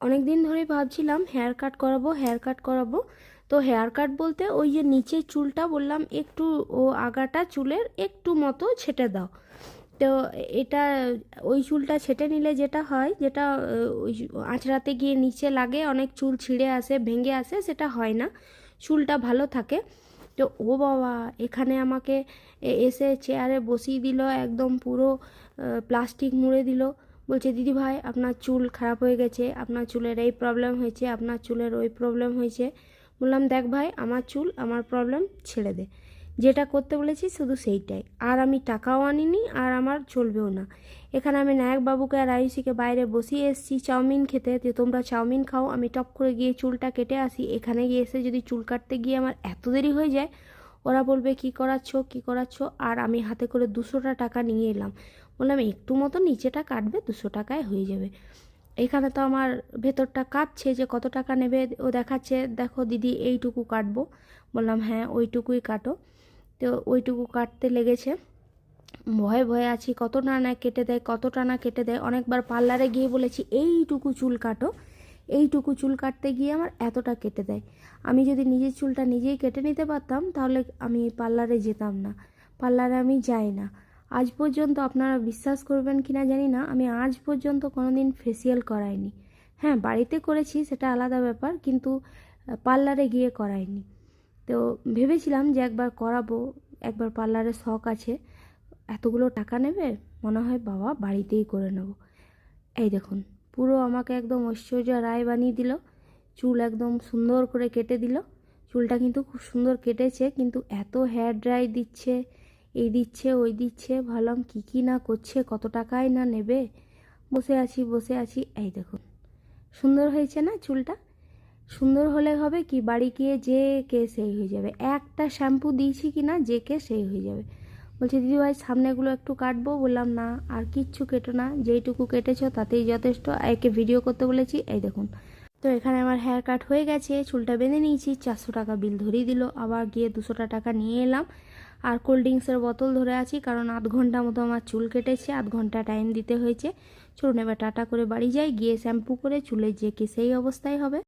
অনেক দিন ধরেই ভাবছিলাম হেয়ার কাট করাবো। তো হেয়ার কাট বলতে ওই যে নিচের চুলটা বললাম একটু ও আগাটা চুলের একটু মতো ছেটে দাও। তো এটা ওই চুলটা ছেটে নিলে যেটা হয়, যেটা ওই আঁচড়াতে গিয়ে নিচে লাগে, অনেক চুল ছিঁড়ে আসে, ভেঙে আসে, সেটা হয় না, চুলটা ভালো থাকে। তো ও বাবা, এখানে আমাকে এসে চেয়ারে বসিয়ে দিল, একদম পুরো প্লাস্টিক মুড়ে দিল। বলছে দিদি ভাই আপনার চুল খারাপ হয়ে গেছে, আপনার চুলের এই প্রবলেম হয়েছে, আপনার চুলের ওই প্রবলেম হয়েছে। বললাম দেখ ভাই, আমার চুল আমার প্রবলেম ছেড়ে দে, যেটা করতে বলেছি শুধু সেইটাই, আর আমি টাকাও আনিনি, আর আমার চলবেও না। এখানে আমি নায়ক বাবুকে আর আয়ুষীকে বাইরে বসিয়ে এসেছি চাউমিন খেতে, যে তোমরা চাউমিন খাও, আমি টপ করে গিয়ে চুলটা কেটে আসি। এখানে গিয়ে এসে যদি চুল কাটতে গিয়ে আমার এত দেরি হয়ে যায়, ওরা বলবে কী করাচ্ছো কী করাচ্ছো, আর আমি হাতে করে 200টা টাকা নিয়ে এলাম। বললাম একটু মতো নিচেটা কাটবে, 200 টাকায় হয়ে যাবে। এখানে তো আমার ভেতরটা কাঁপছে যে কত টাকা নেবে। ও দেখাচ্ছে দেখো দিদি এইটুকু কাটবো। বললাম হ্যাঁ ওইটুকুই কাটো। তো ওইটুকু কাটতে লেগেছে, ভয়ে ভয়ে আছি কতটা না কেটে দেয়, কতটা না কেটে দেয়। অনেকবার পার্লারে গিয়ে বলেছি এইটুকু চুল কাটো, এইটুকু চুল কাটতে গিয়ে আমার এতটা কেটে দেয়। আমি যদি নিজের চুলটা নিজেই কেটে নিতে পারতাম তাহলে আমি পার্লারে যেতাম না, পার্লারে আমি যাই না। আজ পর্যন্ত আপনারা বিশ্বাস করবেন কি না জানি না, আমি আজ পর্যন্ত কোনো দিন ফেসিয়াল করাইনি। হ্যাঁ বাড়িতে করেছি, সেটা আলাদা ব্যাপার, কিন্তু পার্লারে গিয়ে করাইনি। তো ভেবেছিলাম যে একবার করাবো, একবার পার্লারের শখ আছে। এতগুলো টাকা নেবে, মনে হয় বাবা বাড়িতেই করে নেব। এই দেখুন, পুরো আমাকে একদম ঐশ্বর্য রায় বানিয়ে দিল, চুল একদম সুন্দর করে কেটে দিল। চুলটা কিন্তু খুব সুন্দর কেটেছে, কিন্তু এত হেয়ার ড্রাই দিচ্ছে, এই দিচ্ছে ওই দিচ্ছে, ভাবলাম কী না করছে, কত টাকাই না নেবে। বসে আছি, এই দেখুন সুন্দর হয়েছে না চুলটা? সুন্দর হলে হবে কি, বাড়ি গিয়ে যে কে সেই হয়ে যাবে, একটা শ্যাম্পু দিয়েছি কি না যে কে সেই হয়ে যাবে। বলছে দিদিভাই সামনেগুলো একটু কাটবো। বললাম না আর কিচ্ছু কেটো না, যেইটুকু কেটেছো তাতেই যথেষ্ট। একে ভিডিও করতে বলেছি, এই দেখুন। তো এখানে আমার হেয়ার কাট হয়ে গেছে, চুলটা বেঁধে নিয়েছি, 400 টাকা বিল ধরিয়ে দিল। আবার গিয়ে 200টা টাকা নিয়ে এলাম, আর কোল্ড ড্রিঙ্কসের বোতল ধরে আছি, কারণ আধ ঘন্টা মতো আমার চুল কেটেছে, আধ ঘন্টা টাইম দিতে হয়েছে। চলুন এবার টাটা করে বাড়ি যাই, গিয়ে শ্যাম্পু করে চুলে যে কি সেই অবস্থায় হবে।